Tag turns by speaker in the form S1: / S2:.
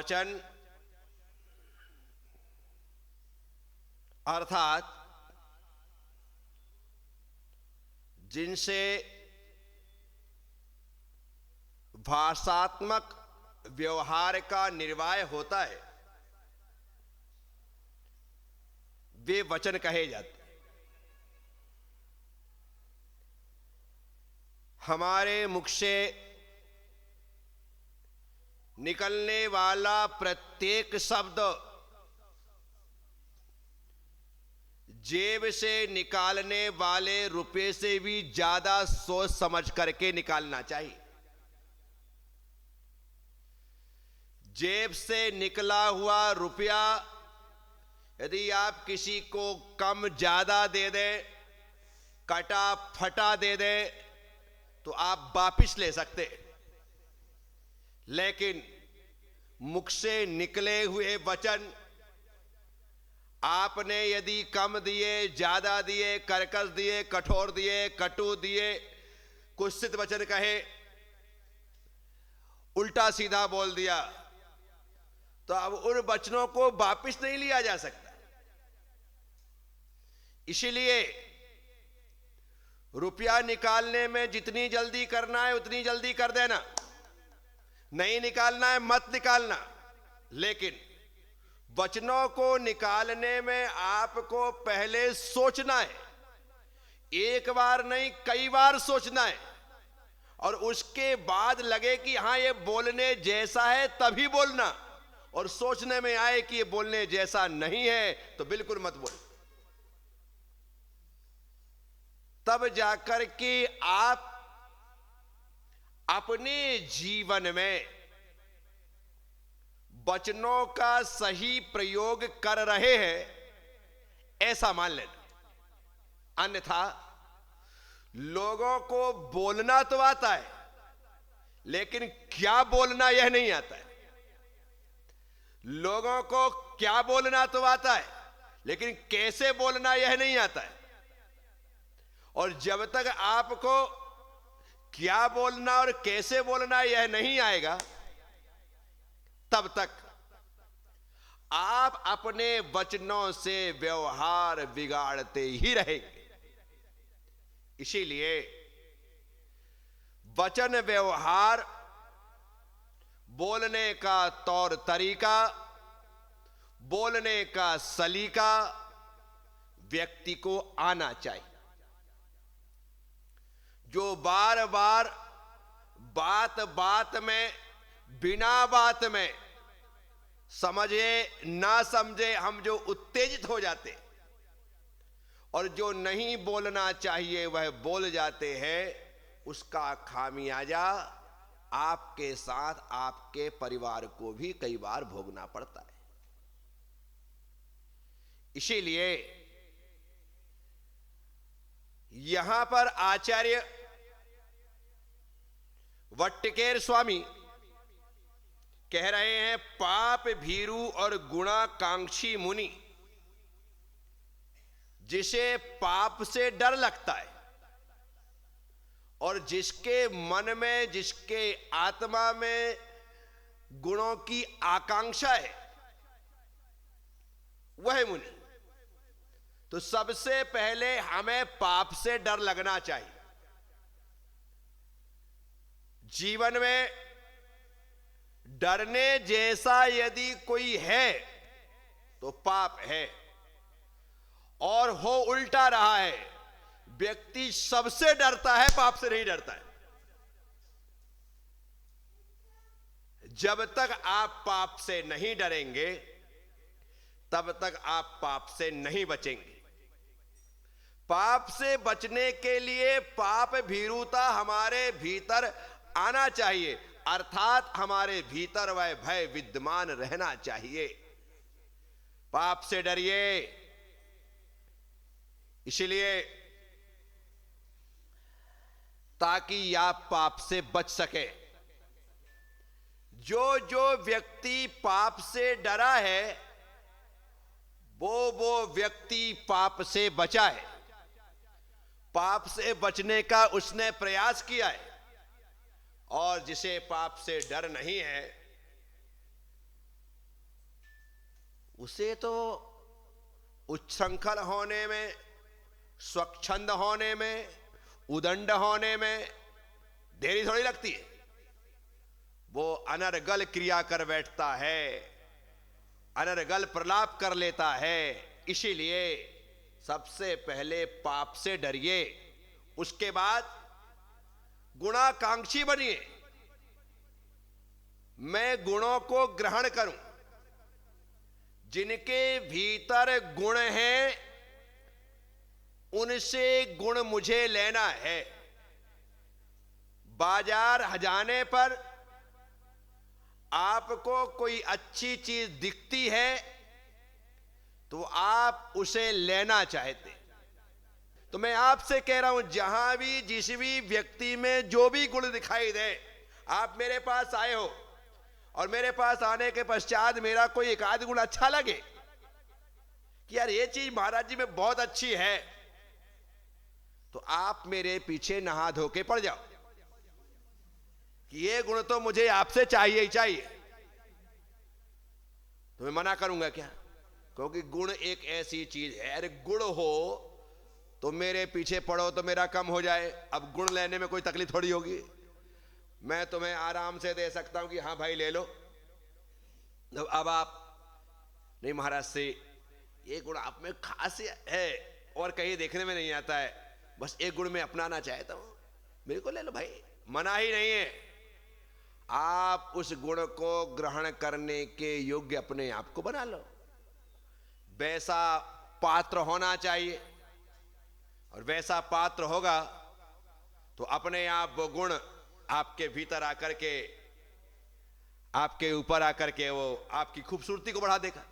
S1: वचन अर्थात जिनसे भाषात्मक व्यवहार का निर्वाह होता है वे वचन कहे जाते हैं। हमारे मुख से निकलने वाला प्रत्येक शब्द जेब से निकालने वाले रुपए से भी ज्यादा सोच समझ करके निकालना चाहिए। जेब से निकला हुआ रुपया यदि आप किसी को कम ज्यादा दे दें, कटा फटा दे दें, तो आप वापिस ले सकते, लेकिन मुख से निकले हुए वचन आपने यदि कम दिए, ज्यादा दिए, कर्कश दिए, कठोर दिए, कटु दिए, कुत्सित वचन कहे, उल्टा सीधा बोल दिया, तो अब उन वचनों को वापिस नहीं लिया जा सकता। इसलिए रुपया निकालने में जितनी जल्दी करना है उतनी जल्दी कर देना, नहीं निकालना है मत निकालना, लेकिन वचनों को निकालने में आपको पहले सोचना है। एक बार नहीं, कई बार सोचना है, और उसके बाद लगे कि हां ये बोलने जैसा है तभी बोलना, और सोचने में आए कि ये बोलने जैसा नहीं है तो बिल्कुल मत बोल। तब जाकर के आप अपने जीवन में वचनों का सही प्रयोग कर रहे हैं ऐसा मान लेना। अन्यथा लोगों को बोलना तो आता है, लेकिन क्या बोलना यह नहीं आता है। लोगों को क्या बोलना तो आता है, लेकिन कैसे बोलना यह नहीं आता है। और जब तक आपको क्या बोलना और कैसे बोलना यह नहीं आएगा, तब तक आप अपने वचनों से व्यवहार बिगाड़ते ही रहेंगे। इसीलिए वचन व्यवहार, बोलने का तौर तरीका, बोलने का सलीका व्यक्ति को आना चाहिए। जो बार बार बात बात में, बिना बात में, समझे ना समझे हम जो उत्तेजित हो जाते और जो नहीं बोलना चाहिए वह बोल जाते हैं, उसका खामियाजा आपके साथ आपके परिवार को भी कई बार भोगना पड़ता है। इसीलिए यहां पर आचार्य वट्टिकेर स्वामी कह रहे हैं, पाप भीरु और गुणाकांक्षी मुनि, जिसे पाप से डर लगता है और जिसके मन में, जिसके आत्मा में गुणों की आकांक्षा है, वह मुनि। तो सबसे पहले हमें पाप से डर लगना चाहिए। जीवन में डरने जैसा यदि कोई है तो पाप है, और हो उल्टा रहा है, व्यक्ति सबसे डरता है, पाप से नहीं डरता है। जब तक आप पाप से नहीं डरेंगे तब तक आप पाप से नहीं बचेंगे। पाप से बचने के लिए पाप भीरुता हमारे भीतर आना चाहिए, अर्थात हमारे भीतर वह भय विद्यमान रहना चाहिए। पाप से डरिए। इसलिए ताकि आप पाप से बच सके। जो जो व्यक्ति पाप से डरा है वो व्यक्ति पाप से बचा है, पाप से बचने का उसने प्रयास किया है। और जिसे पाप से डर नहीं है उसे तो उच्छृंखल होने में, स्वच्छंद होने में, उदंड होने में देरी थोड़ी लगती है। वो अनर्गल क्रिया कर बैठता है, अनर्गल प्रलाप कर लेता है। इसीलिए सबसे पहले पाप से डरिए, उसके बाद गुणाकांक्षी बनिए। मैं गुणों को ग्रहण करूं, जिनके भीतर गुण हैं उनसे गुण मुझे लेना है। बाजार जाने पर आपको कोई अच्छी चीज दिखती है तो आप उसे लेना चाहते। तो मैं आपसे कह रहा हूं, जहां भी जिस भी व्यक्ति में जो भी गुण दिखाई दे, आप मेरे पास आए हो और मेरे पास आने के पश्चात मेरा कोई एक आध गुण अच्छा लगे कि यार ये चीज महाराज जी में बहुत अच्छी है, तो आप मेरे पीछे नहा धो के पड़ जाओ कि ये गुण तो मुझे आपसे चाहिए ही चाहिए। तो मैं मना करूंगा क्या? क्योंकि गुण एक ऐसी चीज है, अरे गुण हो तो मेरे पीछे पड़ो तो मेरा कम हो जाए। अब गुण लेने में कोई तकलीफ थोड़ी होगी, मैं तुम्हें आराम से दे सकता हूं कि हाँ भाई ले लो। अब आप नहीं, महाराज से ये गुण आप में खास है और कहीं देखने में नहीं आता है, बस एक गुण में अपनाना चाहता हूं, मेरे को ले लो भाई। मना ही नहीं है, आप उस गुण को ग्रहण करने के योग्य अपने आप को बना लो। वैसा पात्र होना चाहिए, और वैसा पात्र होगा तो अपने आप वो गुण आपके भीतर आकर के, आपके ऊपर आकर के वो आपकी खूबसूरती को बढ़ा देगा।